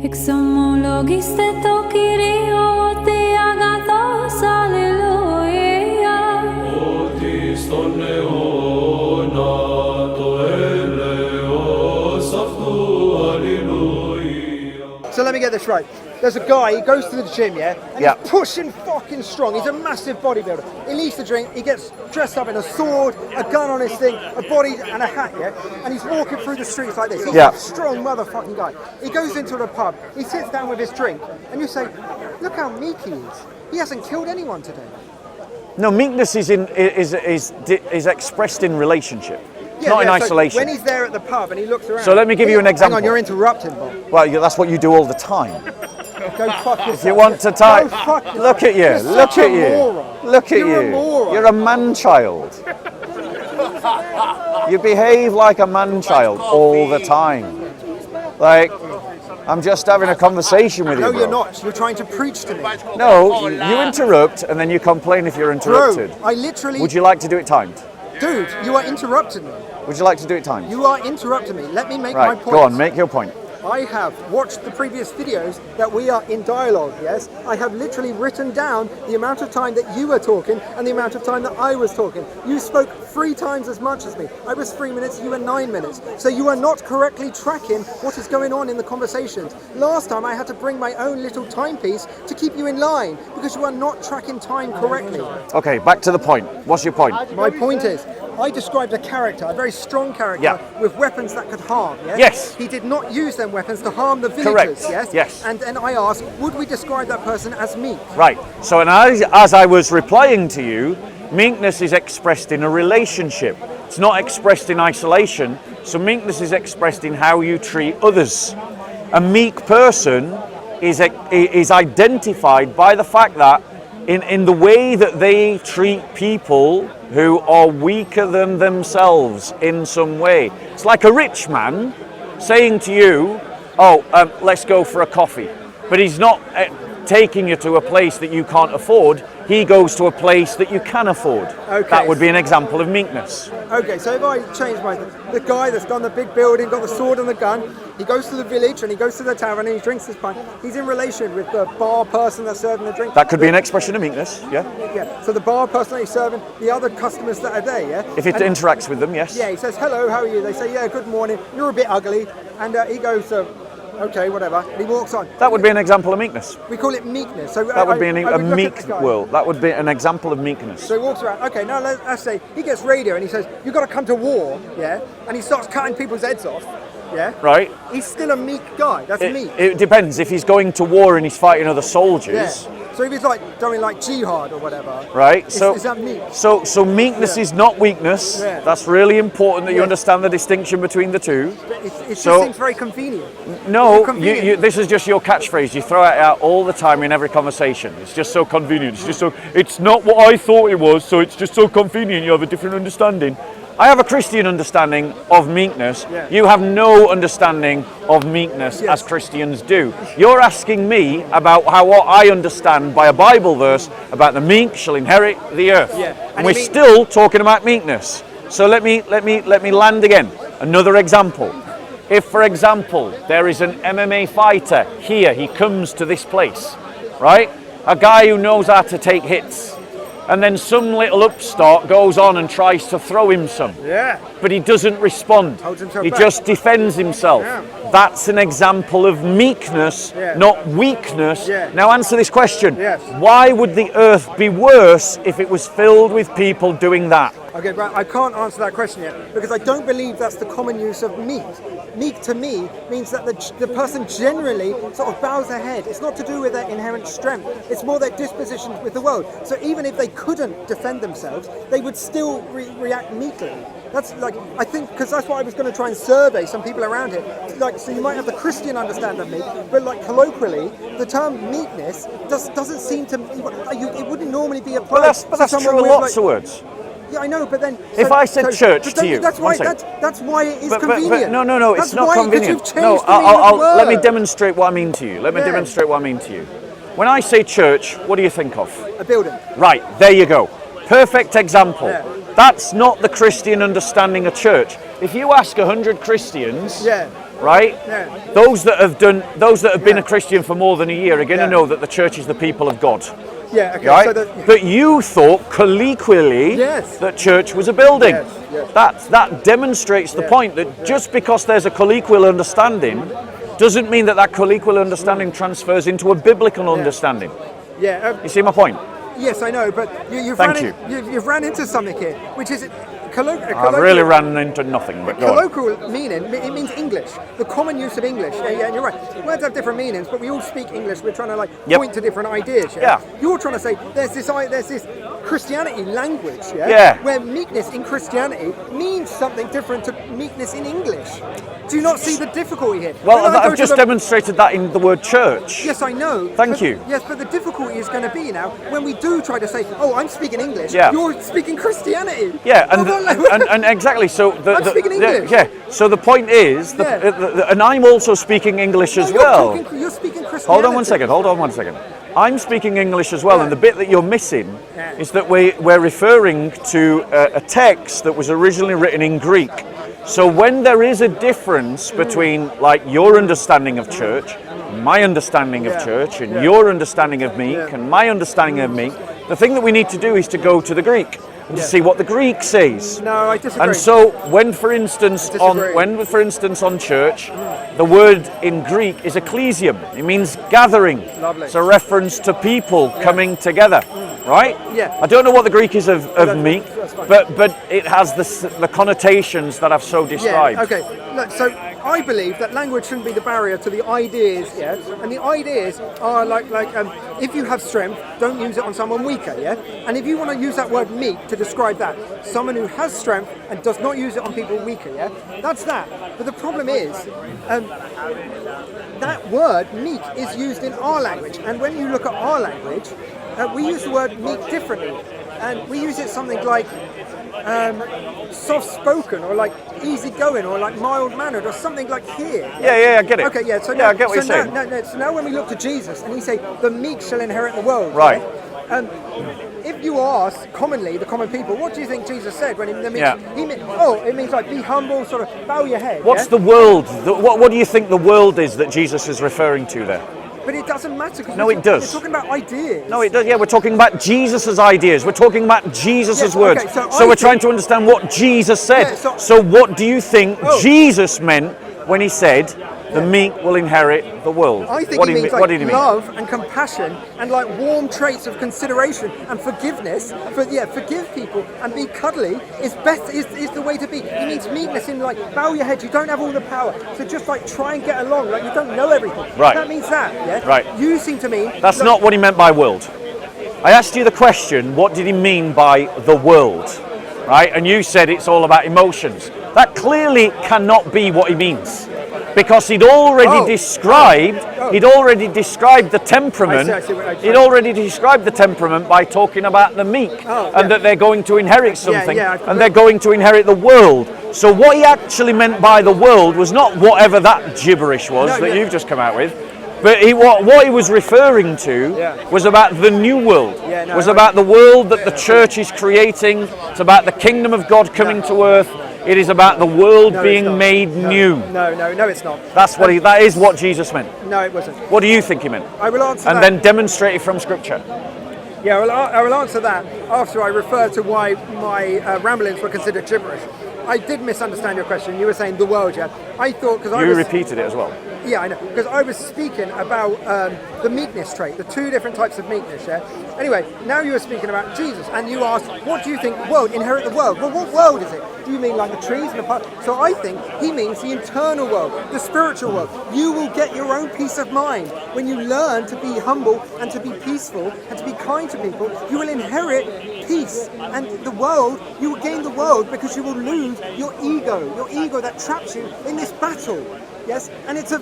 Exomologiste to Kyrio te agathos, alleluia. Otis ton neona to eleos aftu, alleluia. So let me get this right. There's a guy, he goes to the gym, yeah? And Yeah. he's pushing fucking strong. He's a massive bodybuilder. He leaves the gym, he gets dressed up in a sword, a gun on his thing, a body and a hat, yeah? And he's walking through the streets like this. He's Yeah. a strong motherfucking guy. He goes into the pub, he sits down with his drink, and you say, look how meek he is. He hasn't killed anyone today. No, meekness is expressed in relationship, not in so isolation. when he's there at the pub and he looks around. So let me give you an example. Hang on, you're interrupting, Bob. Well, that's what you do all the time. Go fuck yourself. If you want to type, Go fuck yourself. look at you, You're look such a at you, moron. look at You're a you. moron. You're a man-child. You behave like a man-child all the time. Like, I'm just having a conversation with you, No, bro. you're not. You're trying to preach to me. No, you interrupt and then you complain if you're interrupted. Bro, I literally... Would you like to do it timed? Dude, you are interrupting me. Would you like to do it timed? You are interrupting me. Let me make my Right, point. go on, make your point. I have watched the previous videos that we are in dialogue, yes? I have literally written down the amount of time that you were talking and the amount of time that I was talking. You spoke 3 times as much as me. I was 3 minutes, you were 9 minutes. So you are not correctly tracking what is going on in the conversations. Last time I had to bring my own little timepiece to keep you in line because you are not tracking time correctly. Okay, back to the point. What's your point? My point is, I described a character, a very strong character, Yeah. with weapons that could harm, yes? Yes. He did not use them weapons to harm the villagers, Correct. yes? Yes. And then I asked, would we describe that person as meek? Right. So, and as I was replying to you, meekness is expressed in a relationship. It's not expressed in isolation. So meekness is expressed in how you treat others. A meek person is identified by the fact that in the way that they treat people who are weaker than themselves in some way. It's like a rich man saying to you, let's go for a coffee. But he's not taking you to a place that you can't afford. He goes to a place that you can afford. Okay. That would be an example of meekness. Okay, so if I change the guy that's done the big building, got the sword and the gun, he goes to the village and he goes to the tavern and he drinks his pint. He's in relation with the bar person that's serving the drink. That could be an expression of meekness, yeah? Yeah, so the bar person that he's serving, the other customers that are there, yeah? If it interacts with them, yes. Yeah, he says, hello, how are you? They say, yeah, good morning, you're a bit ugly. And he goes, okay, whatever. And he walks on. That would be an example of meekness. We call it meekness. So That would be I a would look at meek this guy. world. That would be an example of meekness. So he walks around. Okay, now let's say he gets radio and he says, you've got to come to war, yeah? And he starts cutting people's heads off, yeah? Right? He's still a meek guy. That's meek. It depends. If he's going to war and he's fighting other soldiers, Yeah. So if he's like doing like jihad or whatever, right? is that meek? So meekness is not weakness. Yeah. That's really important that you Yeah. understand the distinction between the two. It just So- seems very convenient. No, Convenient. this is just your catchphrase. You throw it out all the time in every conversation. It's just so convenient. It's not what I thought it was, so it's just so convenient. You have a different understanding. I have a Christian understanding of meekness. Yeah. You have no understanding of meekness Yes. as Christians do. You're asking me about what I understand by a Bible verse about the meek shall inherit the earth. Yeah. And we're still talking about meekness. So let me land again. Another example. If, for example, there is an MMA fighter here, he comes to this place, right? A guy who knows how to take hits. And then some little upstart goes on and tries to throw him some. Yeah. But he doesn't respond. Holds himself He back. just defends himself. Yeah. That's an example of meekness, Yeah. not weakness. Yeah. Now answer this question. Yes. Why would the earth be worse if it was filled with people doing that? Okay, but I can't answer that question yet because I don't believe that's the common use of meek. Meek to me means that the person generally sort of bows their head. It's not to do with their inherent strength. It's more their disposition with the world. So even if they couldn't defend themselves, they would still react meekly. That's like, I think, because that's what I was going to try and survey some people around here. Like, so you might have the Christian understand of meek, but like colloquially, the term meekness doesn't seem to, it wouldn't normally be applied But that's to someone true of with, lots of words. Yeah, I know, but then If I said church to you, that's why one second. that's why it is But convenient. no, it's That's not why, 'cause convenient. you've changed No, the meaning of the let me word. demonstrate what I mean to you. Let me Yeah. demonstrate what I mean to you. When I say church, what do you think of? A building. Right, there you go. Perfect example. Yeah. That's not the Christian understanding of church. If you ask 100 Christians, Yeah. right? Yeah. Those that have been a Christian for more than a year are going to know that the church is the people of God. Yeah, okay. Right? So But you thought colloquially Yes. that church was a building. Yes. That demonstrates the point that just because there's a colloquial understanding doesn't mean that colloquial understanding transfers into a biblical understanding. yeah. You see my point? Yes, I know, but you've ran into something here, which is I've really ran into nothing, but go on. colloquial meaning. It means English, the common use of English. Yeah, you're right. Words have different meanings, but we all speak English. We're trying to point to different ideas. Yeah. You're trying to say there's this Christianity language. Yeah. Where meekness in Christianity means something different to meekness in English. Do you not see the difficulty here? Well, I've just demonstrated that in the word church. Yes, I know. Thank you. Yes, but the difficulty is going to be now when we do try to say, "Oh, I'm speaking English." Yeah. You're speaking Christianity. Yeah, and exactly. So I'm speaking English. Yeah. So the point is, and I'm also speaking English as well. You're speaking Christianity. Hold on one second. I'm speaking English as well, and the bit that you're missing is that we're referring to a text that was originally written in Greek. So when there is a difference between like your understanding of church, my understanding of church, and your understanding of meek, and my understanding of meek, the thing that we need to do is to go to the Greek and to see what the Greek says. No, I disagree. And so when, for instance, on church, the word in Greek is ecclesium. It means gathering. Lovely. It's a reference to people coming together, right? Yeah. I don't know what the Greek is of meek, but it has the connotations that I've so described. Yeah, okay. Look, so I believe that language shouldn't be the barrier to the ideas, and the ideas are like if you have strength, don't use it on someone weaker, and if you want to use that word meek to describe that, someone who has strength and does not use it on people weaker, that's that. But the problem is, that word meek is used in our language, and when you look at our language, we use the word meek differently, and we use it something like soft-spoken, or like easygoing, or like mild-mannered, or something like here. Yeah, I get it. Okay, yeah. So I get what you're saying. So now when we look to Jesus, and he say, "The meek shall inherit the world." Right. If you ask commonly the common people, what do you think Jesus said when the meek? Yeah. It means like be humble, sort of bow your head. What's the world? What do you think the world is that Jesus is referring to there? But it doesn't matter. No, it does. We're talking about ideas. No, it does. Yeah, we're talking about Jesus' ideas. We're talking about Jesus' words. Okay, so we're trying to understand what Jesus said. Yeah, so what do you think Jesus meant when he said, "The meek will inherit the world"? I think what he means what did he mean? love and compassion and like warm traits of consideration and forgiveness. Forgive people and be cuddly is the way to be. He means meekness in like bow your head. You don't have all the power, so just like try and get along. Like you don't know everything. Right. That means that. Yeah. Right. You seem to me. That's not what he meant by world. I asked you the question, what did he mean by the world? Right? And you said it's all about emotions. That clearly cannot be what he means. Because he'd already described the temperament. He'd already described the temperament by talking about the meek, and that they're going to inherit something, and they're going to inherit the world. So what he actually meant by the world was not whatever that gibberish was you've just come out with, but what he was referring to was about the new world. Was about the world that the church is creating. It's about the kingdom of God coming to earth. It is about the world being made new. No, it's not. That is what Jesus meant. No, it wasn't. What do you think he meant? I will answer and that. then demonstrate it from Scripture. Yeah, I will answer that after I refer to why my ramblings were considered gibberish. I did misunderstand your question. You were saying the world, I thought because you repeated it as well. Yeah, I know, because I was speaking about the meekness trait, the two different types of meekness, Anyway, now you were speaking about Jesus, and you asked, what do you think, world, inherit the world? Well, what world is it? Do you mean like the trees and the park? So I think he means the internal world, the spiritual world. You will get your own peace of mind. When you learn to be humble and to be peaceful and to be kind to people, you will inherit peace. And the world, you will gain the world because you will lose your ego that traps you in this battle. Yes, and so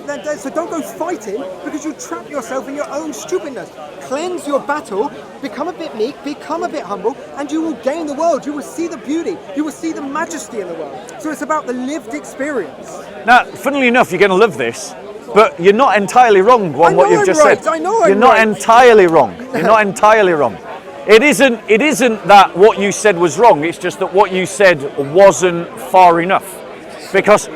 don't go fighting because you trap yourself in your own stupidness. Cleanse your battle, become a bit meek, become a bit humble, and you will gain the world. You will see the beauty, you will see the majesty in the world. So it's about the lived experience. Now, funnily enough, you're going to love this, but you're not entirely wrong on what you've just said. I know you're not entirely wrong. You're not entirely wrong. It isn't that what you said was wrong. It's just that what you said wasn't far enough, because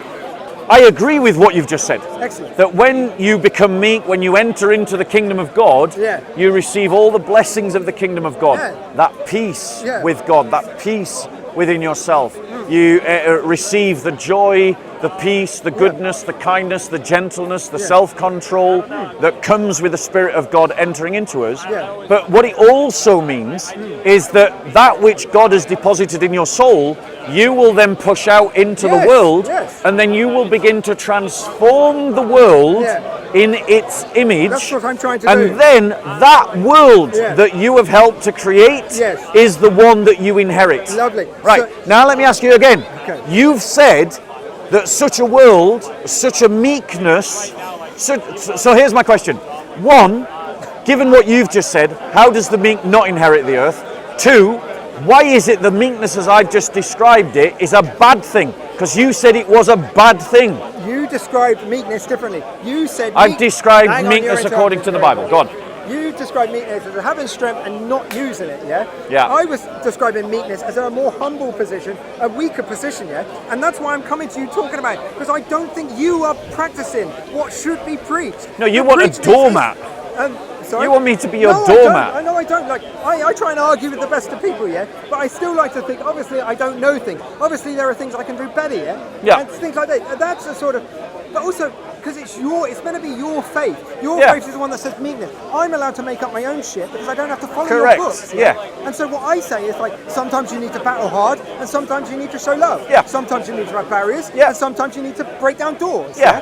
I agree with what you've just said. Excellent. That when you become meek, when you enter into the kingdom of God, Yeah. you receive all the blessings of the kingdom of God. Yeah. That peace Yeah. with God, that peace within yourself. You receive the joy, the peace, the goodness, the kindness, the gentleness, the self-control that comes with the Spirit of God entering into us. Yeah. But what it also means is that which God has deposited in your soul, you will then push out into the Yes, world, yes. and then you will begin to transform the world Yeah. in its image. That's what I'm trying to and do. then that world Yeah. that you have helped to create Yes. is the one that you inherit. Lovely. Right, So- now let me ask you again. Okay. You've said that such a world, such a meekness, so here's my question. One, given what you've just said, how does the meek not inherit the earth? Two, why is it the meekness as I've just described it is a bad thing? Because you said it was a bad thing. You described meekness differently. You said I've meek- described Hang on, meekness you're according to the interrupting. Bible. Go on. You described meekness as having strength and not using it, yeah? Yeah. I was describing meekness as a more humble position, a weaker position, yeah? And that's why I'm coming to you talking about it, because I don't think you are practicing what should be preached. No, you The want a preached is- doormat. Sorry? You want me to be your No, doormat. I know I don't. Like, I try and argue with the best of people, yeah? But I still like to think, obviously, I don't know things. Obviously, there are things I can do better, yeah? Yeah. And things like that. And that's a sort of... But also, because it's meant to be your faith. Your Yeah. faith is the one that says meekness. I'm allowed to make up my own shit because I don't have to follow Correct, your books. yeah. And so what I say is like, sometimes you need to battle hard, and sometimes you need to show love. Yeah. Sometimes you need to have barriers, Yeah. and sometimes you need to break down doors. Yeah.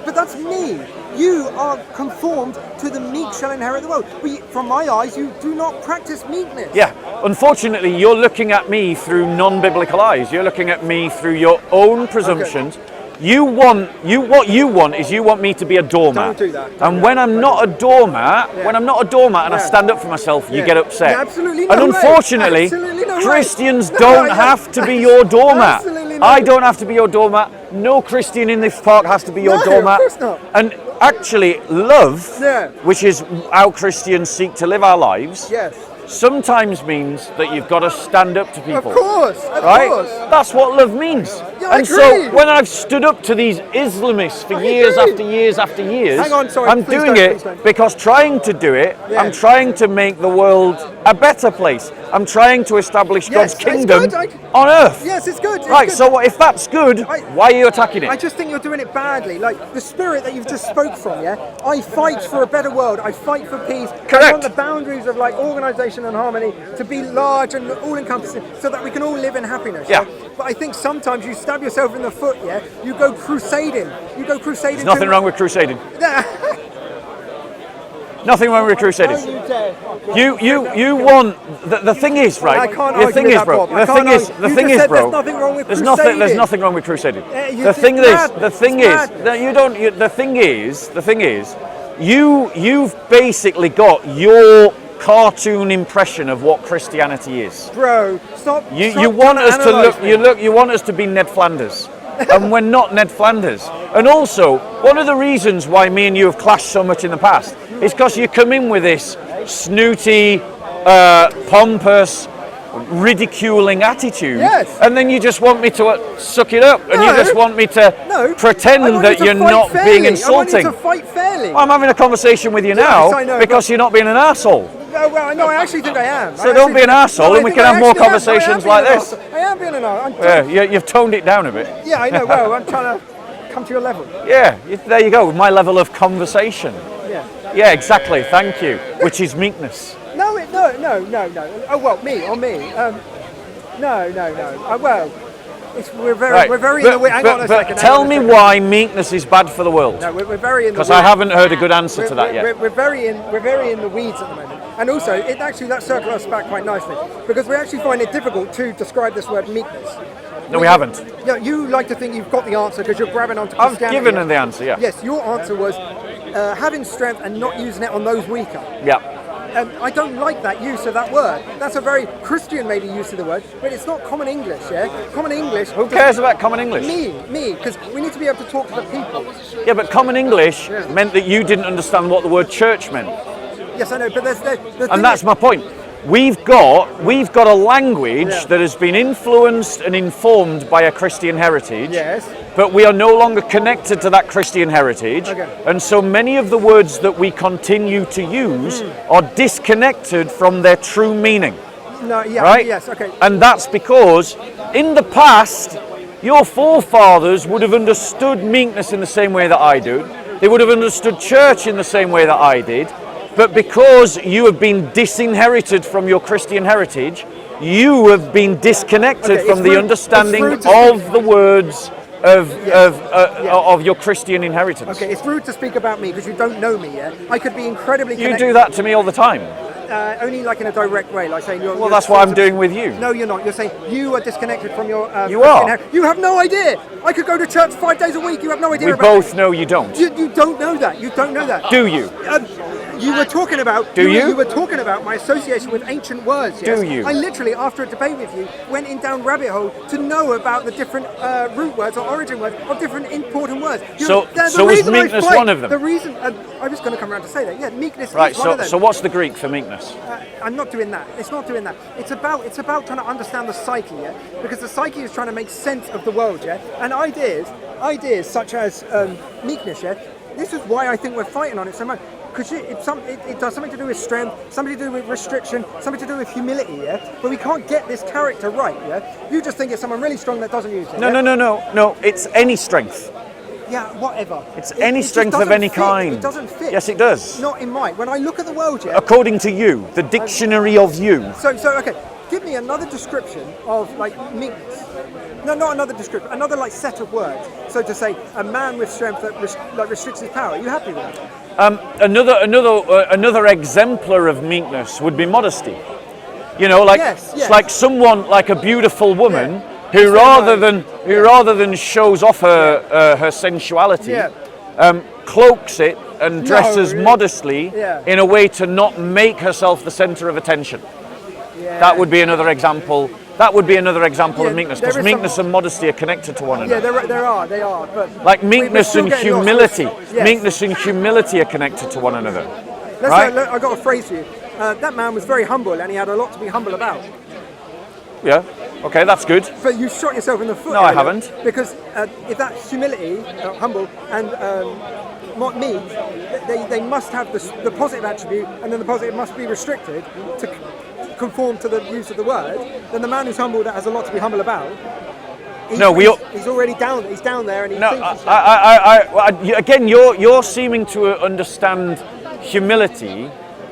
But that's me. You are conformed to the meek shall inherit the world. From my eyes, you do not practice meekness. Yeah, unfortunately, you're looking at me through non-biblical eyes. You're looking at me through your own presumptions. What you want is you want me to be a doormat. Don't do that. And when I'm not a doormat, Yeah. when I'm not a doormat and I Yeah. stand up for myself, you Yeah. get upset. Yeah, absolutely no And way. unfortunately, Absolutely no way. Christians No, don't yeah. have to be your doormat. Absolutely no. I don't have to be your doormat. No Christian in this park has to be your No, of doormat. course not. And actually, love, Yeah. which is how Christians seek to live our lives, Yes. sometimes means that you've got to stand up to people. Of course. Of Right? course. That's what love means. Yeah, I and so agree. when I've stood up to these Islamists for I years agree. after years after years, Hang on, sorry, I'm please doing don't, it please don't. because trying to do it, Yeah. I'm trying to make the world a better place. I'm trying to establish Yes, God's it's kingdom good. on earth. Yes, it's good. It's Right, good. so if that's good, why are you attacking I it? just think you're doing it badly. Like the spirit that you've just spoke from, yeah? I fight for a better world. I fight for peace. Correct. I want the boundaries of like organisation and harmony to be large and all-encompassing so that we can all live in happiness. Yeah. But I think sometimes you stab yourself in the foot, yeah? You go crusading. There's nothing wrong with crusading. Yeah. Nothing wrong with crusading. You want the thing is, right? I can't the argue thing with is, that, bro. Bob. I The can't thing is, argue. the You thing just is, said bro. there's nothing wrong with There's crusading. nothing wrong with crusading. You The think thing is, madness. the thing It's is madness. that you don't. The thing is, you've basically got your cartoon impression of what Christianity is. Bro, stop. You stop want trying us to analyse look. me. You want us to be Ned Flanders, and we're not Ned Flanders. And also, one of the reasons why me and you have clashed so much in the past is because you come in with this snooty, pompous, ridiculing attitude, Yes. and then you just want me to suck it up, and you No. just want me to No. pretend I want that you to you're fight not fairly. being I want insulting. you to fight fairly. I'm having a conversation with you Yes, now I know, because you're not being an arsehole. No, well, no, I actually think I am. So don't be an arsehole and we can have more conversations like this. I am being an arsehole. Yeah, you've toned it down a bit. Yeah, I know. Well, I'm trying to come to your level. Yeah, there you go, my level of conversation. Yeah. Yeah, exactly, thank you, which is meekness. No. Oh well, me. No. Well, we're very in the way. Hang on a second. Tell me why meekness is bad for the world. No, we're very in the. Because I haven't heard a good answer to that yet. We're very in the weeds at the moment, and also that circles us back quite nicely because we actually find it difficult to describe this word meekness. No, we haven't. Yeah, you like to think you've got the answer because you're grabbing onto I've Christianity. given her the answer, yeah. Yes, your answer was having strength and not using it on those weaker. Yeah. I don't like that use of that word. That's a very Christian maybe use of the word, but it's not common English, yeah? Common English... Who cares about common English? Me, because we need to be able to talk to the people. Yeah, but common English meant that you didn't understand what the word church meant. Yes, I know, but there's And that's my point. we've got a language that has been influenced and informed by a Christian heritage. Yes. But we are no longer connected to that Christian heritage. Okay. And so many of the words that we continue to use are disconnected from their true meaning. No, yeah, right? yes, okay. And that's because in the past, your forefathers would have understood meekness in the same way that I do. They would have understood church in the same way that I did. But because you have been disinherited from your Christian heritage, you have been disconnected from the understanding of the words of your Christian inheritance. Okay, it's rude to speak about me because you don't know me yet. I could be incredibly connected. You do that to me all the time. Only like in a direct way, like saying you're... Well, that's what I'm doing with you. No, you're not. You're saying you are disconnected from your... You are. You have no idea. I could go to church 5 days a week. You have no idea We about both know you don't. You don't know that. You don't know that. Do you? You were talking about... Do you? You were talking about my association with ancient words, yes? Do you? I literally, after a debate with you, went in down rabbit hole to know about the different root words or origin words of different important words. So was meekness one of them? The reason... I was going to come around to say that. Yeah, meekness right, is one of them. So what's the Greek for meekness? I'm not doing that. It's not doing that. It's about trying to understand the psyche, yeah? Because the psyche is trying to make sense of the world, yeah? And ideas such as meekness, yeah? This is why I think we're fighting on it so much. Because it does something to do with strength, something to do with restriction, something to do with humility, yeah? But we can't get this character right, yeah? You just think it's someone really strong that doesn't use it. No. It's any strength. Yeah, whatever. It's any strength of any kind. It doesn't fit. Yes, it does. Not in mine. When I look at the world, yeah? According to you, the dictionary of you. So okay. Give me another description of like meekness. No, not another description. Another like set of words. So to say, a man with strength that restricts his power. Are you happy with that? Another exemplar of meekness would be modesty. You know, like yes. like someone like a beautiful woman who rather than shows off her sensuality, cloaks it and dresses modestly in a way to not make herself the center of attention. Yeah. That would be another example. That would be another example of meekness, because meekness and modesty are connected to one another. Yeah, they are. But like meekness and humility, meekness and humility are connected to one another. I got a phrase for you. That man was very humble, and he had a lot to be humble about. Yeah. Okay, that's good. But you shot yourself in the foot. No, I haven't. Because if that humility, humble, and meek, they must have the positive attribute, and then the positive must be restricted to conform to the use of the word. Then the man who's humble, that has a lot to be humble about. He's already down. He's down there, and he thinks. Again, you're seeming to understand humility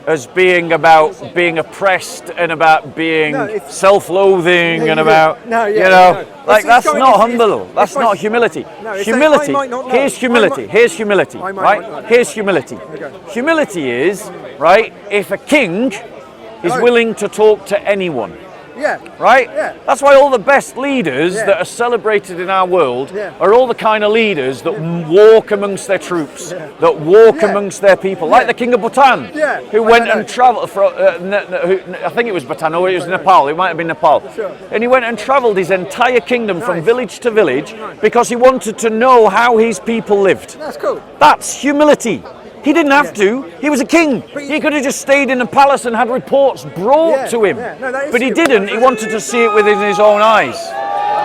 as being about being oppressed and about being self-loathing and about that's not humble. That's not humility. Humility. Here's humility. Here's humility. Right? Here's humility. Humility is right if a king is willing to talk to anyone. Yeah. Right? Yeah. That's why all the best leaders that are celebrated in our world are all the kind of leaders that walk amongst their troops, that walk amongst their people, like the King of Bhutan, who went and travelled from, I think it was Bhutan, or it was Nepal, it might have been Nepal. Sure. And he went and travelled his entire kingdom from village to village because he wanted to know how his people lived. That's cool. That's humility. He didn't have to. He was a king. He could have just stayed in the palace and had reports brought to him. But he didn't. He wanted to see it within his own eyes.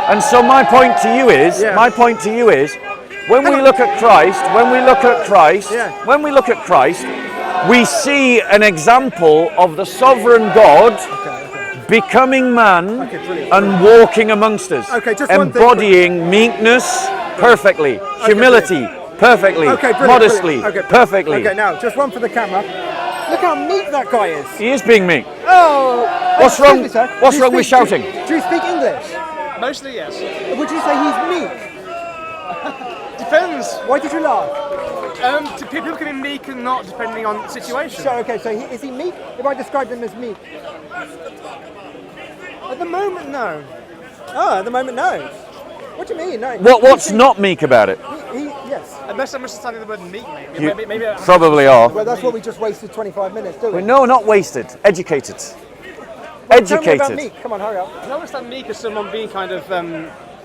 And so my point to you is, when we look at Christ, we see an example of the sovereign God becoming man and walking amongst us, embodying meekness perfectly, humility perfectly, modestly, perfectly. Okay, now just one for the camera. Look how meek that guy is. He is being meek. Oh, what's wrong? What's wrong with shouting? Do you speak English? Mostly, yes. Would you say he's meek? Depends. Why did you laugh? People can be meek and not, depending on the situation. So is he meek? If I described him as meek? At the moment, no. Oh, at the moment, no. What do you mean? No. What's not meek about it? Yes. Unless I'm understanding the word meek, maybe probably are. Well, that's what we just wasted 25 minutes doing. No, not wasted. Educated. Educated. Tell me about meek. Come on, hurry up. I understand meek as someone being kind of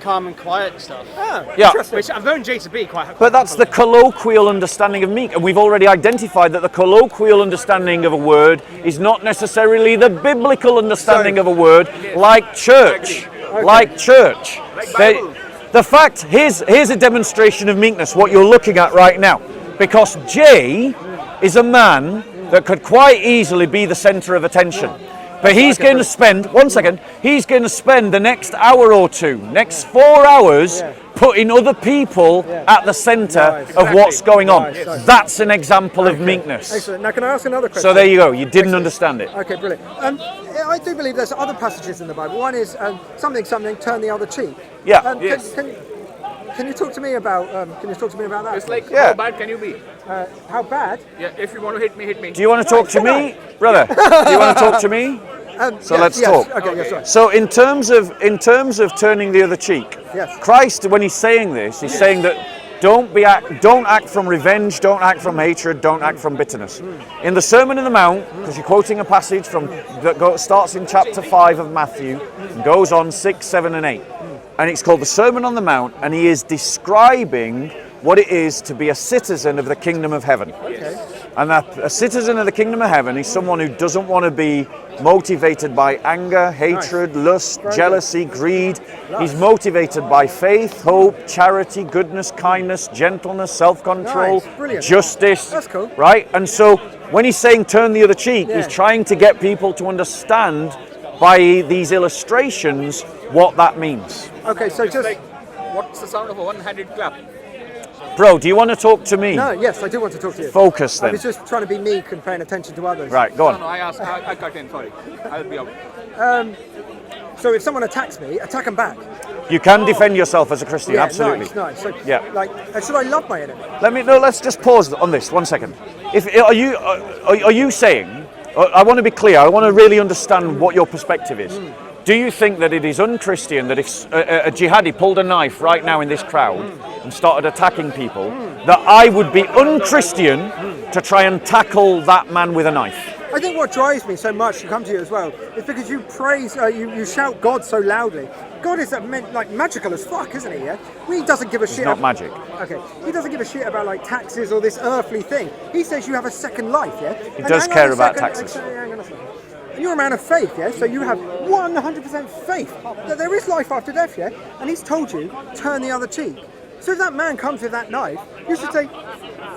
calm and quiet stuff. Oh, Yeah. interesting. Which I've known Jay to be quite. But that's the colloquial understanding of meek, and we've already identified that the colloquial understanding of a word is not necessarily the biblical understanding of a word, like church. Like church. The fact, here's a demonstration of meekness, what you're looking at right now. Because Jay is a man that could quite easily be the centre of attention. But he's going to spend, he's going to spend the next hour or two, next 4 hours, putting other people at the centre of what's going on. That's an example of meekness. Excellent. Now, can I ask another question? So there you go, you didn't understand it. Okay, brilliant. I do believe there's other passages in the Bible. One is something, turn the other cheek. Yeah. Can you talk to me about? That? It's like, Yeah. how bad can you be? How bad? Yeah, if you want to hit me, hit me. Do you want to talk to me, brother? Do you want to talk to me? So let's talk. Okay, yes, sorry. So in terms of turning the other cheek, Yes. Christ, when he's saying this, he's saying that don't act from revenge, don't act from hatred, don't act from bitterness. In the Sermon on the Mount, because you're quoting a passage that starts in chapter 5 of Matthew and goes on 6, 7, and 8, and it's called the Sermon on the Mount, and he is describing what it is to be a citizen of the kingdom of heaven. Okay. And that a citizen of the kingdom of heaven is someone who doesn't want to be motivated by anger, hatred, lust, jealousy, greed. He's motivated by faith, hope, charity, goodness, kindness, gentleness, self-control, Nice. Brilliant. justice. That's cool. Right? And so when he's saying turn the other cheek, he's trying to get people to understand by these illustrations what that means. Okay, so just Like, what's the sound of a one-handed clap? Bro, do you want to talk to me? no. Yes, I do want to talk to you. Focus I then. was just trying to be meek and paying attention to others. Right, go No, on. I cut in, sorry. I'll be out. So if someone attacks me, attack them back. You can defend yourself as a Christian, absolutely. Nice. So, Yeah. should I love my enemy? Let's just pause on this 1 second. Are you saying? I want to be clear. I want to really understand what your perspective is. Do you think that it is unchristian that if a jihadi pulled a knife right now in this crowd and started attacking people, that I would be unchristian to try and tackle that man with a knife? I think what drives me so much to come to you as well is because you praise, you shout God so loudly. God is like magical as fuck, isn't he? Yeah, he doesn't give a shit. Not magic. Okay, he doesn't give a shit about like taxes or this earthly thing. He says you have a second life. Yeah, He does care about taxes. Hang on a second. And you're a man of faith, yeah? So you have 100% faith that there is life after death, yeah? And he's told you, turn the other cheek. So if that man comes with that knife, you should say,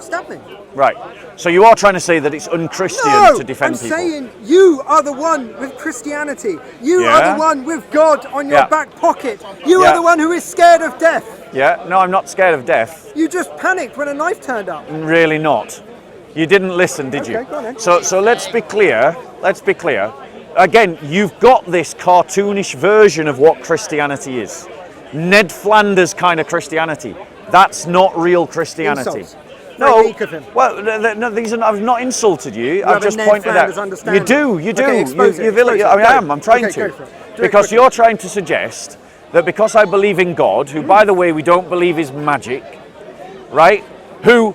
stab me. Right. So you are trying to say that it's unchristian to defend I'm people? saying you are the one with Christianity. You Yeah. are the one with God on your Yeah. back pocket. You Yeah. are the one who is scared of death. Yeah. No, I'm not scared of death. You just panicked when a knife turned up. Really not. You didn't listen, did you? Okay, go on then. So let's be clear. Again, you've got this cartoonish version of what Christianity is. Ned Flanders kind of Christianity. That's not real Christianity. Insults. No, Very weak of him. well, no, these are. I've not insulted you. I've have a just Ned pointed Flanders out. understanding. You do. Okay, expose it, You've expose it. I'm trying Okay, to. go for it. Do it Because quickly. you're trying to suggest that because I believe in God, who, by the way, we don't believe is magic, right? Who,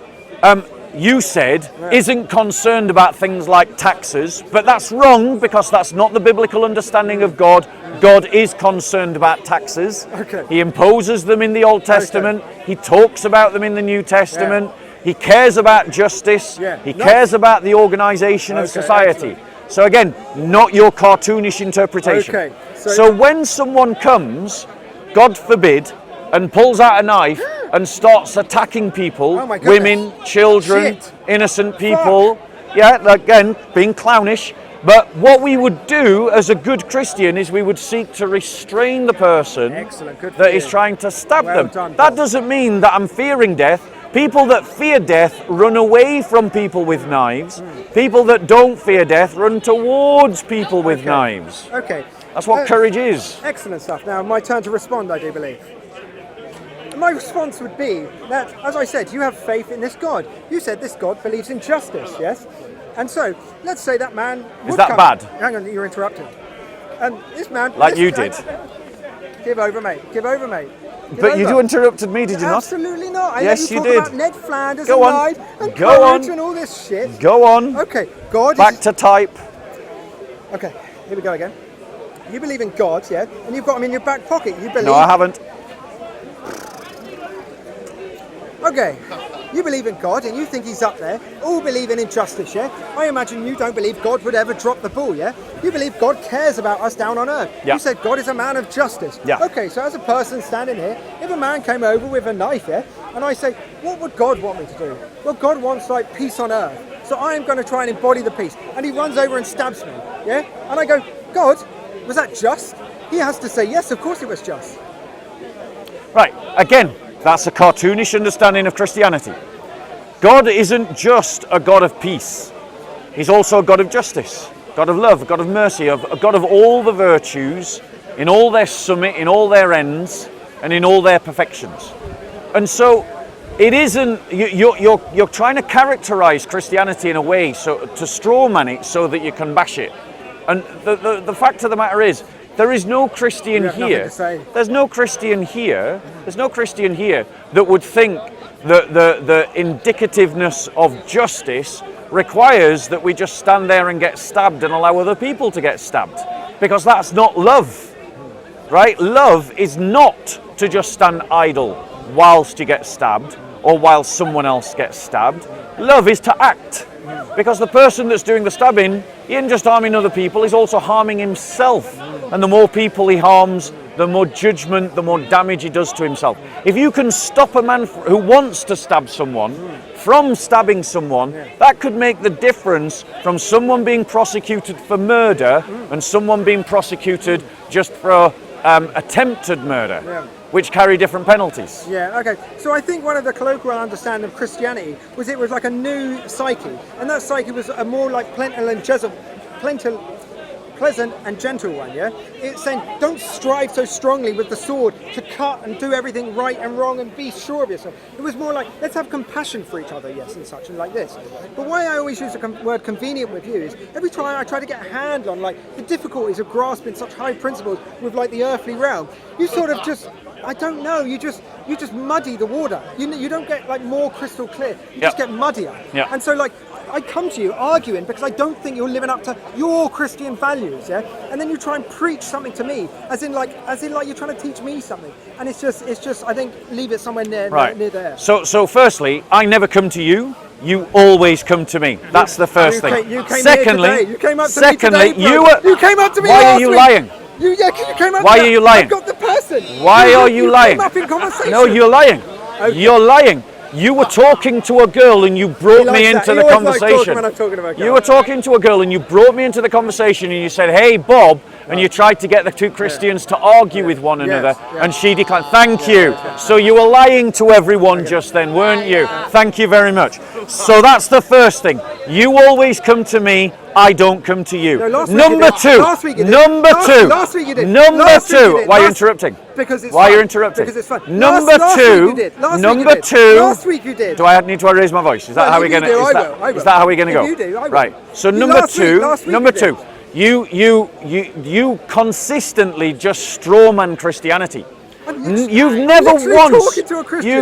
you said, isn't concerned about things like taxes, but that's wrong because that's not the biblical understanding of God. God is concerned about taxes. Okay. He imposes them in the Old Testament. He talks about them in the New Testament. He cares about justice. Yeah. He Nice. cares about the organization of Okay, society. So again, not your cartoonish interpretation. Okay, So when someone comes, God forbid, and pulls out a knife and starts attacking people, Oh my goodness. women, children, Shit. innocent people, again, being clownish. But what we would do as a good Christian is we would seek to restrain the person Excellent, good for that is you. trying to stab Well them. done, That Paul. doesn't mean that I'm fearing death. People that fear death run away from people with knives. People that don't fear death run towards people with knives. Okay. That's what courage is. Excellent stuff. Now, my turn to respond, I do believe. My response would be that, as I said, you have faith in this God. You said this God believes in justice, yes? And so, let's say that man would that come. bad? Hang on, you're interrupting. And this man... Like this- you did. Give over, mate. Give over, mate. Give But you over. interrupted me, did you not? Absolutely not. I Yes, let you you talk did. about Ned Flanders Go and on. knives and Go courage on. and all this shit. Go on. Okay, God Back is... to type. Okay, here we go again. You believe in God, yeah? And you've got him in your back pocket. You believe... No, I haven't. Okay, you believe in God and you think he's up there, all believing in justice, yeah? I imagine you don't believe God would ever drop the ball, yeah? You believe God cares about us down on earth. Yeah. You said God is a man of justice. Yeah. Okay, so as a person standing here, if a man came over with a knife, yeah, and I say, what would God want me to do? Well, God wants like peace on earth. So I am going to try and embody the peace. And he runs over and stabs me, yeah? And I go, God, was that just? He has to say, yes, of course it was just. Right, again, that's a cartoonish understanding of Christianity. God isn't just a God of peace. He's also a God of justice, God of love, a God of mercy, a God of all the virtues, in all their summit, in all their ends, and in all their perfections. And so it isn't, you're trying to characterize Christianity in a way so to straw man it so that you can bash it. And the fact of the matter is, there is no Christian here. There's no Christian here. There's no Christian here that would think that the indicativeness of justice requires that we just stand there and get stabbed and allow other people to get stabbed, because that's not love, right? Love is not to just stand idle whilst you get stabbed or while someone else gets stabbed. Love is to act, because the person that's doing the stabbing, he isn't just harming other people, he's also harming himself. And the more people he harms, the more judgment, the more damage he does to himself. If you can stop a man who wants to stab someone from stabbing someone, that could make the difference from someone being prosecuted for murder and someone being prosecuted just for attempted murder, which carry different penalties. Yeah, okay. So I think one of the colloquial understanding of Christianity was it was like a new psyche, and that psyche was a more like pleasant and gentle one, yeah? It's saying, don't strive so strongly with the sword to cut and do everything right and wrong and be sure of yourself. It was more like, let's have compassion for each other, yes, and such, and like this. But why I always use the word convenient with you is, every time I try to get a handle on like the difficulties of grasping such high principles with like the earthly realm, you sort of just, I don't know, you just muddy the water. You don't get like more crystal clear, you just get muddier. Yep. And so like, I come to you arguing because I don't think you're living up to your Christian values, yeah? And then you try and preach something to me, as in like you're trying to teach me something. And it's just I think leave it somewhere near there. So firstly, I never come to you. You always come to me. That's the first thing. Secondly, you came up to me today, you came up to me. Why are you lying? You came up. Why are you lying? I've got the person. Why are you lying? Came up in conversation. No, you're lying. Okay. You're lying. You were talking to a girl and you brought me into the conversation. You were talking to a girl and you brought me into the conversation and you said, "Hey, Bob," and you tried to get the two Christians to argue with one another, and she declined. Thank you. So you were lying to everyone just then, weren't you? Thank you very much. So that's the first thing. You always come to me. I don't come to you. Number two. Last week you did. Number two. Last week you did. Number two. Why are you interrupting? Because it's Why fun. are you interrupting? Because it's fun. Number two. Number two. Last week you did. Do I need to raise my voice? Is that how we're going to? Is that how we're going to go? You do. I will. Right. So Last week, you consistently just strawman Christianity. You've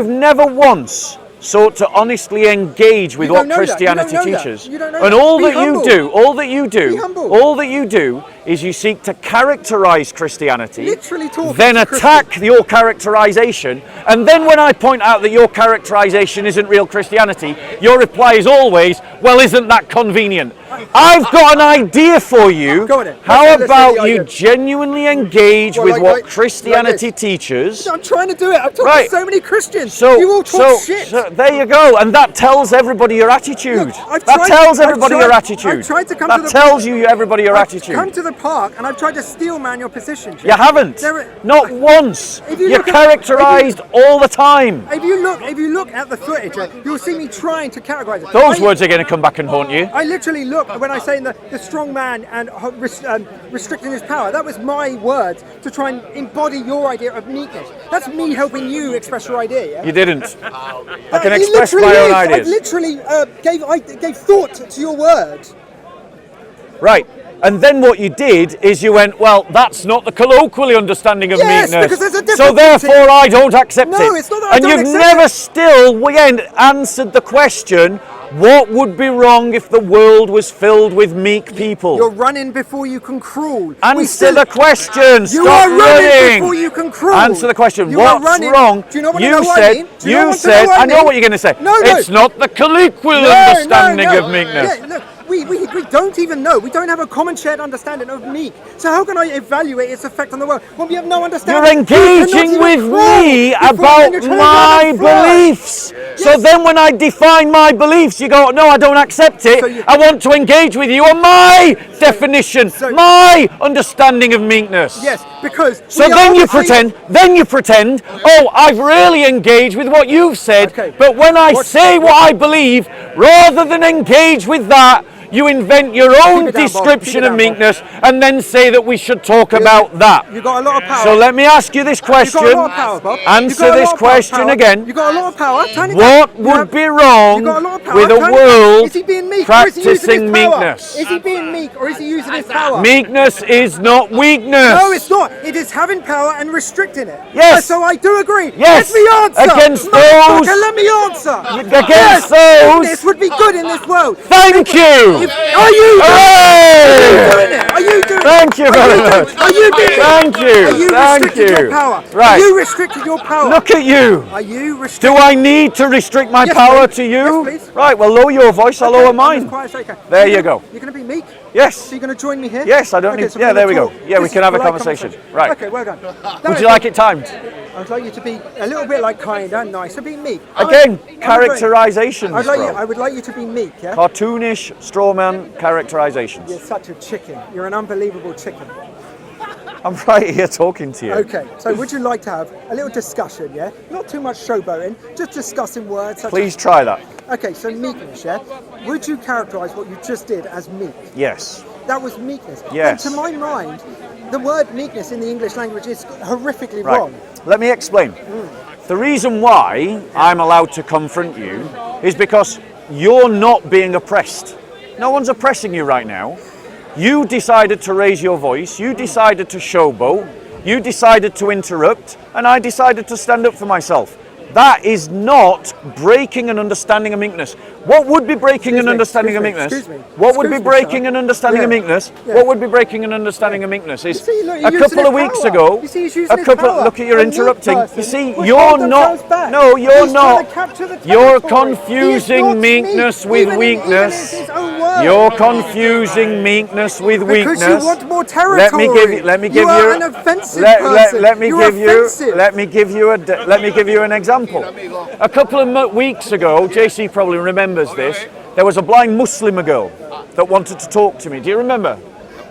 never once sought to honestly engage with what Christianity teaches. And all that you do is you seek to characterize Christianity, then attack your characterization, and then when I point out that your characterization isn't real Christianity, your reply is always, well, isn't that convenient? I've got an idea for you. How about you genuinely engage with what Christianity teaches? I'm trying to do it. I've talked to so many Christians. You all talk shit. So there you go. And that tells everybody your attitude. That tells everybody your attitude. That tells you everybody your attitude. Come to the park and I've tried to steel man your position. You haven't. Not once. You're characterized all the time. If you look at the footage, you'll see me trying to categorize it. Those words are going to come back and haunt you. I literally look when I say the strong man and restricting his power. That was my words to try and embody your idea of meekness. That's me helping you express your idea. Yeah? You didn't. I can express my own ideas. I literally gave thought to your words. Right. And then what you did is you went, well, that's not the colloquial understanding of meekness. Because there's a difference. So therefore I don't accept it. No, it's not that and you've never still, again, answered the question, What would be wrong if the world was filled with meek people? You're running before you can crawl. Answer the question. You Stop are running running. before you can crawl. Answer the question. You are What's running. wrong? Do you know what You I know said. I mean? Do you know You what said. I know mean? what you're going to say. No. It's not the colloquial understanding of meekness. Yeah, look, we don't even know. We don't have a common shared understanding of meek. So how can I evaluate its effect on the world when we have no understanding? You're engaging with me about my beliefs. So then when I define my beliefs, you go, no, I don't accept it. I want to engage with you on my definition, my understanding of meekness. Yes, because... So then you pretend, oh, I've really engaged with what you've said, Okay. but when I say what I believe, rather than engage with that, you invent your own it down, Bob. description Keep it of down, Bob. meekness and then say that we should talk about that. You got a lot of power. So let me ask you this question. You got a lot of power, Bob. You Answer got a this lot of question power. again. You got a lot of power. Turn it What down. would be wrong You got a lot of power. with a Turn it down. world Is he being meek or is he using his practicing power? meekness? Is he being meek or is he using his power? Meekness is not weakness. No, it's not. It is having power and restricting it. Yes. So I do agree. Yes. Let me answer. Against Motherfucker, those- let me answer. Against those- This would be good in this world. Thank you. Are you doing it? Are you doing it? Thank you very much. Are you doing it? Thank you. Are you Thank restricting you. your power? Right. Are you restricting your power? Look at you. Are you Do restricting? I need to restrict my Yes, power please. to you? Yes, please. Right, well, lower your voice, I'll lower I'm mine. as quiet as I can. There you go. You're going to be meek? Yes. So you're going to join me here? Yes, I don't need- so yeah, we're there we gonna go. talk. Yeah, we This can is have a polite conversation. conversation. Right. Okay, well done. Would you like it timed? I'd like you to be a little bit like kind and nice and be meek. Again, I'm characterizations, I bro. would like you to be meek, yeah? Cartoonish, strawman characterizations. You're such a chicken. You're an unbelievable chicken. I'm right here talking to you. Okay, so would you like to have a little discussion, yeah? Not too much showboating, just discussing words. Such Please try that. Okay, so meekness, yeah? Would you characterise what you just did as meek? Yes. That was meekness. Yes. And to my mind, the word meekness in the English language is horrifically Right. wrong. Let me explain. The reason why I'm allowed to confront you is because you're not being oppressed. No one's oppressing you right now. You decided to raise your voice, you decided to showboat, you decided to interrupt, and I decided to stand up for myself. That is not breaking an understanding of meekness. What would be breaking an understanding of meekness? What would be breaking an understanding of meekness? What would be breaking an understing of meekness is see, look, a you're couple using of his weeks power. ago. You see, he's using A his couple. power. Look at you're A meek interrupting. person You see, would you're hold themselves not. back. No, you're He's not. trying to capture the You're territory. He is confusing not meekness meek, with even in weakness. his own words. You're confusing meekness with weakness. Because you want more territory. Let me give you. Let me give you you. are an offensive let person. me You're give you. offensive. Let me give you a. Let me give you an example. A couple of weeks ago, JC probably remembers this. There was a blind Muslim girl that wanted to talk to me. Do you remember?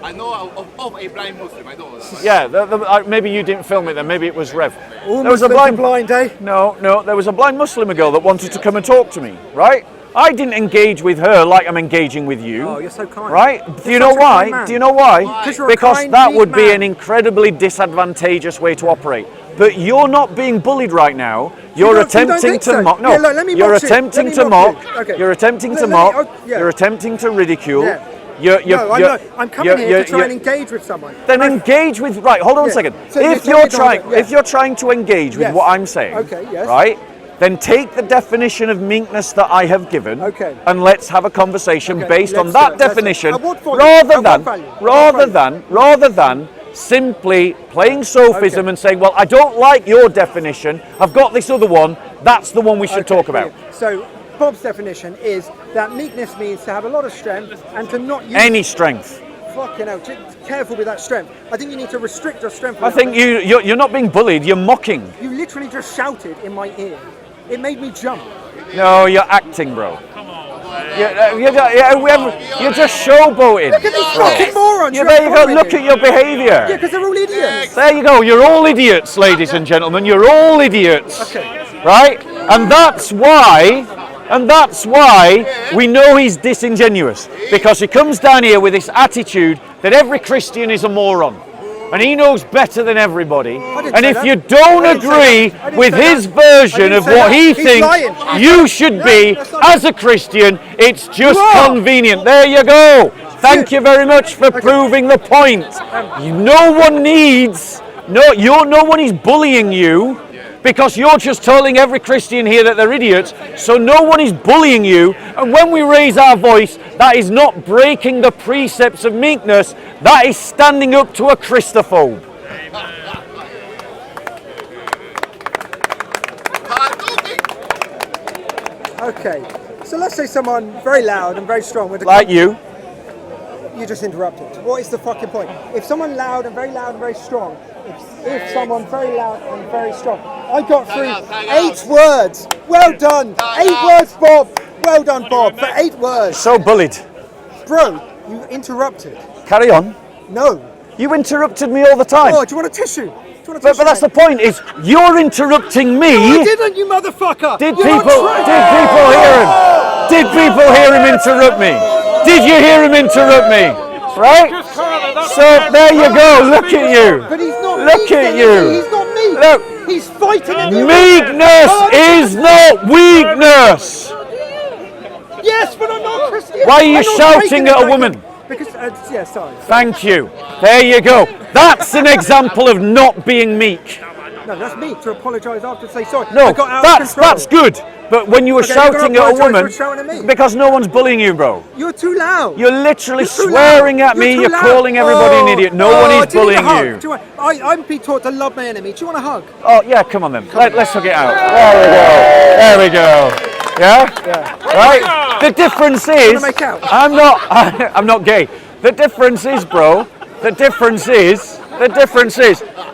I know of a blind Muslim. I know. Yeah. Maybe you didn't film it then. Maybe it was Rev. All There was a Muslims blind. are blind, eh? No. There was a blind Muslim girl that wanted to come and talk to me. Right? I didn't engage with her like I'm engaging with you. Oh, you're so kind. Right? Do you know such a kind why? man. Do you know why? Because you're a Because kind, that meek would be man. an incredibly disadvantageous way to operate. But you're not being bullied right now. You're don't attempting think to so? mock. No, Yeah, look, let me you're mock you. attempting Let me to mock mock. you. Okay. You're attempting to Let me- mock. oh, yeah. You're attempting to ridicule. Yeah. I'm coming here to try and engage with someone. Then engage with. Right. Hold on a second. So If you're you're telling me trying, that, if you're trying to engage with Yes. what I'm saying, Okay, yes. right? Then take the definition of meekness that I have given, Okay. and let's have a conversation Okay, based on let's that do it, let's do it. definition, At what value? rather At than, what value? rather than simply playing sophism Okay. and saying, well, I don't like your definition. I've got this other one. That's the one we should Okay, talk about. brilliant. So Bob's definition is that meekness means to have a lot of strength and to not use Any strength. Fucking hell, just careful with that strength. I think you need to restrict your strength. a I little think bit. you're not being bullied. You're mocking. You literally just shouted in my ear. It made me jump. No, you're acting, bro. You're just showboating. Look at these fucking morons. Yeah, you're there you go. following Look me. at your behaviour. Yeah, because they're all idiots. There you go. You're all idiots, ladies and gentlemen. You're all idiots. Okay. Right? And that's why we know he's disingenuous. Because he comes down here with this attitude that every Christian is a moron. And he knows better than everybody. didn't And say if that. you don't I didn't say agree that. I didn't with say his that. I version didn't of say what that. he He's thinks lying. you should No, be that's not as a Christian, it's just You are. convenient. There you go. Thank you very much for proving the point. No one is bullying you because you're just telling every Christian here that they're idiots, so no one is bullying you. And when we raise our voice, that is not breaking the precepts of meekness, that is standing up to a Christophobe. Okay, so let's say someone very loud and very strong with a Like you. You just interrupted. What is the fucking point? If someone loud and very strong, if someone very loud and very strong, I got through 8 words. Well done. 8 words, Bob. Well done, Bob, for 8 words. So bullied. Bro, you interrupted. Carry on. No. You interrupted me all the time. Oh, do you want a tissue? But that's the point, is you're interrupting me. No, I didn't, you motherfucker. Did people hear him? Did people hear him interrupt me? Did you hear him interrupt me? Right? So there you go. Look at you. But he's not Look meek, at you. He's not meek. Look. He's fighting in the Meekness is not weakness. Yes, but I'm not Christian. Why are you I'm not shouting breaking at a it. woman? Because, yeah, sorry. Thank you. There you go. That's an example of not being meek. No, that's me to apologise after, say sorry. No, I got out of control. that's good. But when you were Okay, shouting you're at a gonna woman, apologise for shouting at me. because no one's bullying you, bro. You're too loud. You're literally You're too swearing loud. at me. You're You're too loud. calling everybody an idiot. No one is do you need a bullying hug? you. Do you want, I'm being taught to love my enemy. Do you want a hug? Oh yeah, come on then. Let's hug it out. There we go. Yeah. Right. The difference is, make out? I'm not gay. The difference is, bro. The difference is,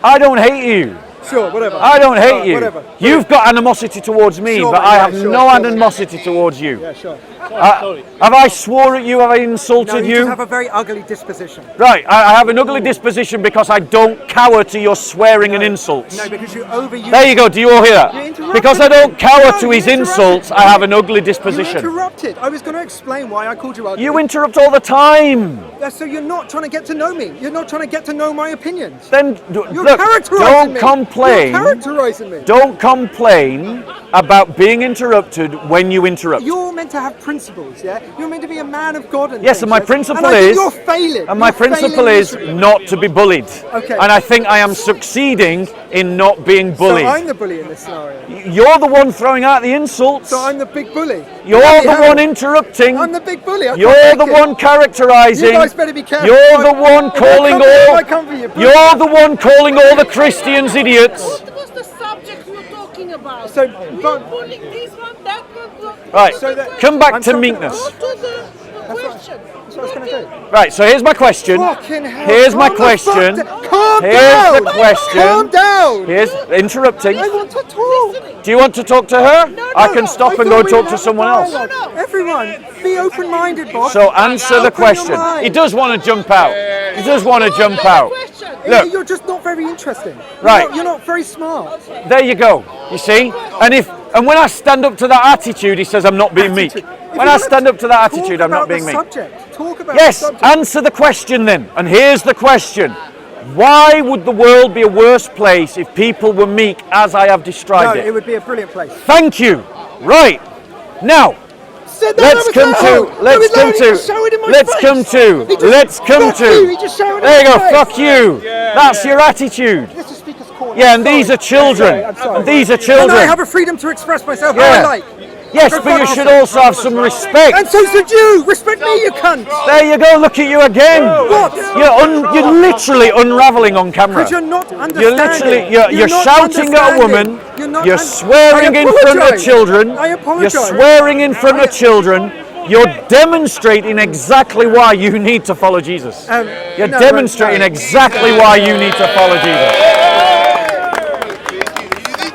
I don't hate you. Sure, whatever. I don't hate you. Whatever. You've got animosity towards me, Sure, but mate, I yeah, have sure, no sure. animosity towards you. Yeah, sure. Have I swore at you? Have I insulted No, you you? just have a very ugly disposition. Right, I have an ugly disposition because I don't cower to your swearing and insults. No, because you overuse. There you go, do you all hear You that? interrupted Because I me. don't cower No, to you his interrupted. insults, I have an ugly You disposition. interrupted. I was going to explain why I called you ugly. You interrupt all the time. Yeah, so you're not trying to get to know me. You're not trying to get to know my opinions. Then, You're look, characterizing don't me. complain. You're characterizing me. Don't complain about being interrupted when you interrupt. You're meant to have principles, yeah? You're meant to be a man of God and Yes, things, and my yes? principle and I think is, you're failing. and my You're principle failing is miserably. not to be bullied. Okay. And I think I am succeeding in not being bullied. So I'm the bully in this scenario. You're the one throwing out the insults. So I'm the big bully. You're Bloody the hell. one interrupting. I'm the big bully. I You're can't the take it. one characterizing. You guys better be careful. You're the one If I calling come for you, all. I come for you. You're the one calling all the Christians idiots. What was the subject you were talking about? So, We but- are bullying this one, that one. Right. So that- Come back I'm to talking- meekness. Go to the question. That's what I was going to do. Right. So here's my question. Fucking hell. Here's my Calm the fuck question. down. Calm Here's down. the question. Calm down. Here's interrupting. I want to talk. Do you want to talk to her? I can stop and go thought and we talk had to a someone else. dialogue. Everyone, be open-minded, Bob. So answer the Open your question. mind. He does want to jump out. He does want to jump out. Question. Look. You're just not very interesting. Right. You're not very smart. There you go. You see? And when I stand up to that attitude, he says I'm not being meek. If When you I wanna stand up to that talk attitude, I'm not about being the meek. subject. Talk about Yes, the subject. answer the question then. And here's the question. Why would the world be a worse place if people were meek as I have No, described it it? would be a brilliant place. Thank you. Right. Now, Said that let's I was come loud. to, I let's was come loud, he to, just shouted in my let's face. come to, He just- let's come fuck you, he to. just shouted There you in go, my face. fuck you. That's your attitude. This is Speaker's Corner. Yeah, I'm and these sorry. are children. I'm sorry. And these are And I children. have a freedom to express myself how Yeah. I like. Yes, Go but you fuck should off. also have some respect. And so should you. Respect me, you cunt. There you go, look at you again. What? You're literally unraveling on camera. Because you're not understanding. You're literally, you're not shouting at a understanding. woman, not you're un- swearing I in front of apologise. children, I you're apologise. swearing in front of children, you're demonstrating exactly why you need to follow Jesus. You're no, demonstrating no. exactly why you need to follow Jesus.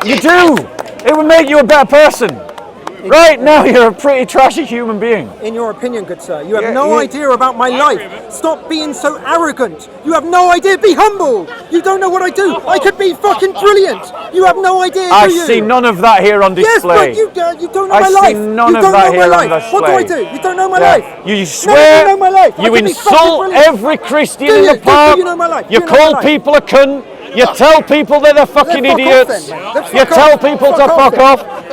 You do. It would make you a better person. Right now, you're a pretty trashy human being. In your opinion, good sir, you have Yeah, no you- idea about my life. Stop being so arrogant. You have no idea. Be humble. You don't know what I do. I could be fucking brilliant. You have no idea, I do you? see none of that here on Yes, display. but you don't know I my see life. none you of don't that know here my on life. What do I do? display. You don't know my Yeah. life. You No, swear, you know my life. I you could be fucking insult brilliant. every Christian Do in you? the pub, Do you know my life? you Do you know call my life? people a cunt, you tell people that they're fucking Then fuck off idiots, then. Then you fuck tell off. people to Fuck off fuck then.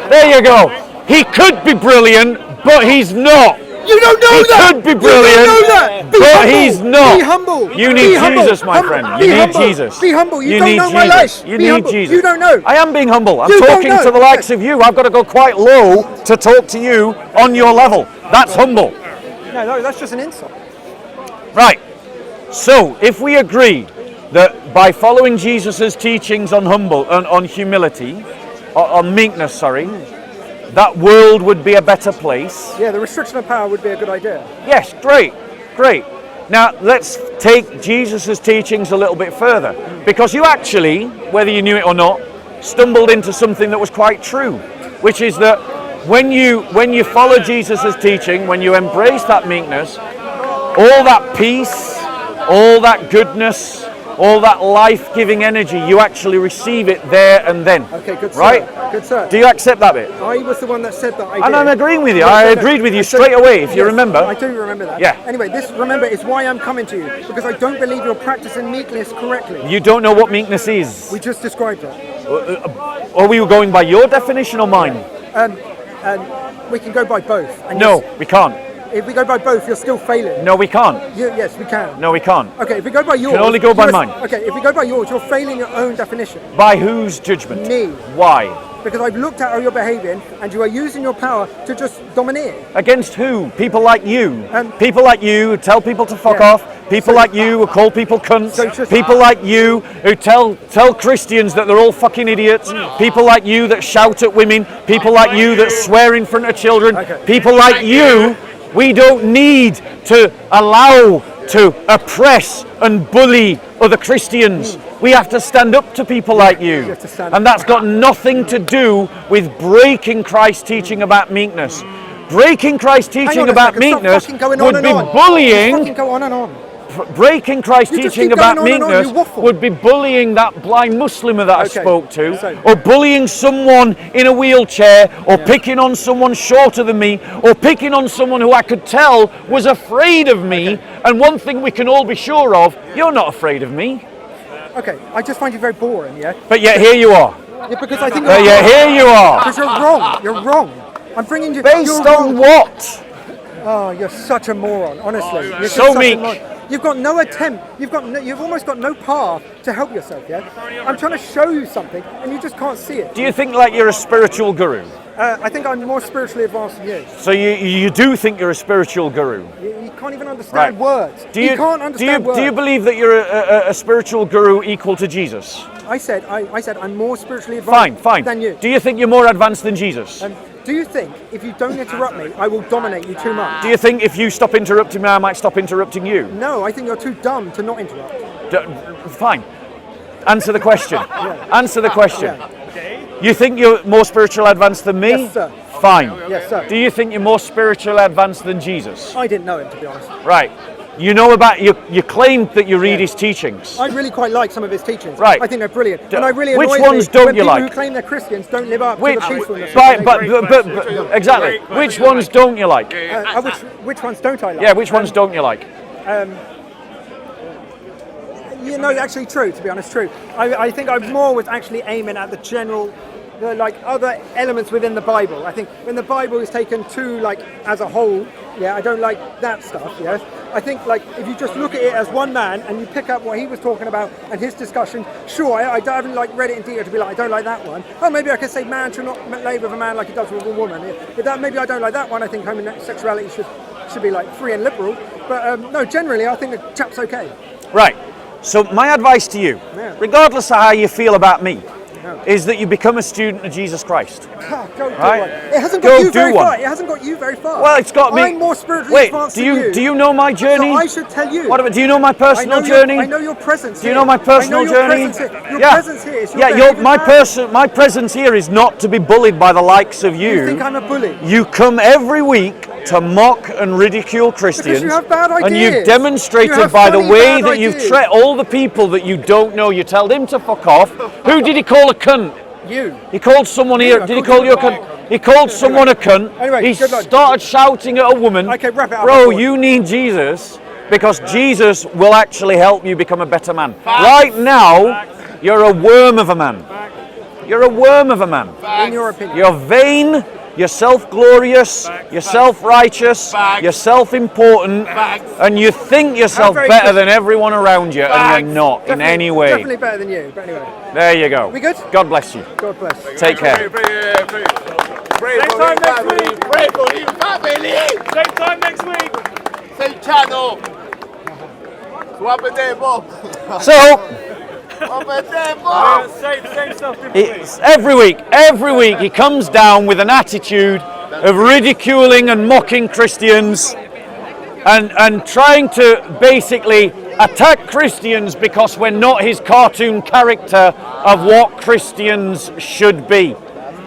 off. There you go. He could be brilliant, but he's not. You don't know He that. could be You brilliant, don't know that. Be but humble. he's not. Be humble. You Be need humble. Jesus, my friend. Be You need humble. Jesus. Be humble. You You don't need know my Jesus. life. You Be need humble. Jesus. You don't know. I am being humble. I'm You don't talking know. to the likes Yes. of you. I've got to go quite low to talk to you on your level. That's humble. No, that's just an insult. Right. So, if we agree that by following Jesus' teachings on on humility, on meekness, sorry, that world would be a better place. Yeah, the restriction of power would be a good idea. Yes, great. Now, let's take Jesus' teachings a little bit further. Because you actually, whether you knew it or not, stumbled into something that was quite true, which is that when you follow Jesus' teaching, when you embrace that meekness, all that peace, all that goodness, all that life-giving energy, you actually receive it there and then. Okay, good sir. Right? Good sir. Do you accept that bit? I was the one that said that. I And did. I'm agreeing with you. No, I no. agreed with you I said- straight away, if you Yes, remember. I do remember that. Yeah. Anyway, this, remember, is why I'm coming to you, because I don't believe you're practicing meekness correctly. You don't know what meekness is. We just described it. Are we going by your definition or mine? And we can go by both. And No, we can't. if we go by both, you're still failing. No, we can't. Yes, we can. No, we can't. Okay, if we go by yours, only go by you're- mine. Okay, if we go by yours, you're failing your own definition. By whose judgment? Me. Why? Because I've looked at how you're behaving, and you are using your power to just domineer. Against who? People like you. Um, People like you who tell people to fuck Yeah. off. People So- like you who call people cunts. So just- People like you who tell Christians that they're all fucking idiots. People like you that shout at women. People like you that swear in front of children. Okay. People like you, we don't need to allow to oppress and bully other Christians. We have to stand up to people like you. have to stand And that's got nothing to do with breaking Christ's teaching about meekness. Breaking Christ's Hang teaching on a about second, stop meekness fucking going on would and be on. Just bullying. fucking go on and on. Breaking Christ's You just teaching keep going about on and on, meekness you waffle. would be bullying that blind Muslimer that I Okay, spoke to, so- or bullying someone in a wheelchair, or picking on someone shorter than me, or picking on someone who I could tell was afraid of me. And one thing we can all be sure of, you're not afraid of me. Okay, I just find you very boring, yeah? But yet here you are. Yeah, because I think But yet here you are. because you're wrong. You're wrong. I'm bringing you Based you're on wrong. what? Oh, you're such a moron. Honestly, you're just So such a meek. moron. You've got no attempt. You've almost got no path to help yourself. Yeah. I'm trying to show you something, and you just can't see it. Do you think like you're a spiritual guru? I think I'm more spiritually advanced than you. So you do think you're a spiritual guru? You can't even understand Right. words. Do you can't understand words. do you believe that you're a spiritual guru equal to Jesus? I said I'm more spiritually advanced Fine. than you. Do you think you're more advanced than Jesus? Do you think if you don't interrupt me, I will dominate you too much? Do you think if you stop interrupting me, I might stop interrupting you? No, I think you're too dumb to not interrupt. Fine. Answer the question. Answer the question. Yeah. You think you're more spiritual advanced than me? Yes, sir. Fine. Yes, sir. Do you think you're more spiritual advanced than Jesus? I didn't know him, to be honest. Right. You know about you claimed that you read his teachings. I really quite like some of his teachings. Right. I think they're brilliant. And I really Which annoys ones me don't when you people like? who claim they're Christians don't live up Which, to the peacefulness. but exactly. Which ones don't you like? Which ones don't I like? Yeah, which ones don't you like? You know, actually true, to be honest, true. I think I more was actually aiming at the general, like other elements within the Bible. I think when the Bible is taken to like as a whole, yeah, I don't like that stuff, yeah. I think like if you just look at it as one man and you pick up what he was talking about and his discussion, sure, I haven't like read it in detail to be like, I don't like that one. Oh, maybe I could say man should not lay with a man like he does with a woman. Yeah. But that maybe I don't like that one. I think homosexuality should be like free and liberal. But no, generally I think the chap's okay. Right. So my advice to you, regardless of how you feel about me, is that you become a student of Jesus Christ. Go do Right. one. It hasn't Go got you do very one. far. It hasn't got you very far. Well, it's got me. I'm more spiritually Wait, advanced do than you you. do you know my journey? So I should tell you. What about, do you know my personal journey? I know your presence. Do you know my personal journey? Your presence here is your yeah, behaviour my presence here is not to be bullied by the likes of you. You think I'm a bully? You come every week to mock and ridicule Christians, you have bad and ideas. you've demonstrated You have by the funny way bad that you've ideas. all the people that you don't know. You tell them to fuck off. Who did he call a cunt? You. He called someone here. I Did he called call you a you a cunt? He called someone a cunt. Anyway, He good luck. started shouting at a woman. Okay, wrap it up. Bro, Before. you need Jesus because Jesus will actually help you become a better man. Right now, you're a worm of a man. You're a worm of a man. In your opinion. You're vain, you're self-glorious, you're self-righteous, Facts. you're self-important, Facts. and you think yourself very better Christian. than everyone around you, and Facts. you're not in any way. Definitely better than you, but anyway. There you go. We good? God bless you. God bless. Take care. Pray for his family. Pray for his family. Same time next week. Same channel. Swap a demo. So, Swap a demo. Same stuff. it's every week he comes down with an attitude of ridiculing and mocking Christians and trying to basically attack Christians because we're not his cartoon character of what Christians should be.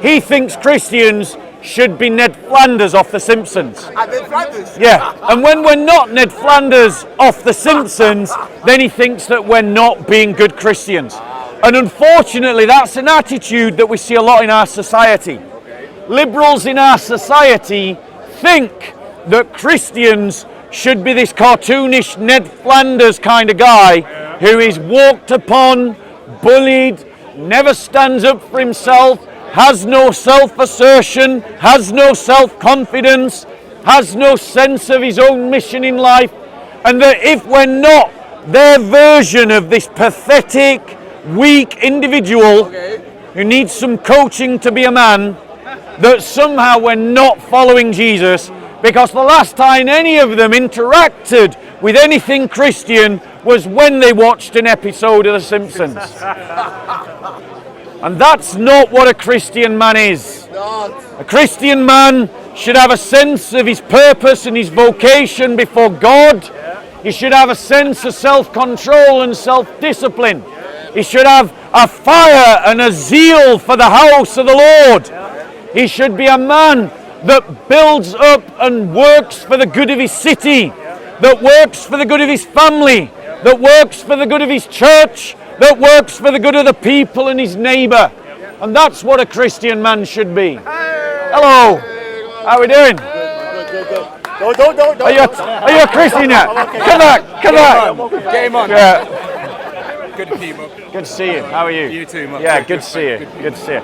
He thinks Christians should be Ned Flanders off The Simpsons. And then Flanders. Yeah, and when we're not Ned Flanders off The Simpsons, then he thinks that we're not being good Christians. And unfortunately, that's an attitude that we see a lot in our society. Liberals in our society think that Christians should be this cartoonish Ned Flanders kind of guy who is walked upon, bullied, never stands up for himself, has no self-assertion, has no self-confidence, has no sense of his own mission in life, and that if we're not their version of this pathetic, weak individual who needs some coaching to be a man, that somehow we're not following Jesus, because the last time any of them interacted with anything Christian was when they watched an episode of The Simpsons. And that's not what a Christian man is. A Christian man should have a sense of his purpose and his vocation before God. He should have a sense of self-control and self-discipline. He should have a fire and a zeal for the house of the Lord. He should be a man that builds up and works for the good of his city, that works for the good of his family, that works for the good of his church, that works for the good of the people and his neighbour. And that's what a Christian man should be. Hello, how are we doing? Are you a Christian yet? Come back. Game on. Yeah. Good to see you, Mark. Good to see you. How are you? You too, Mark. Yeah, good to see you. Good to see you.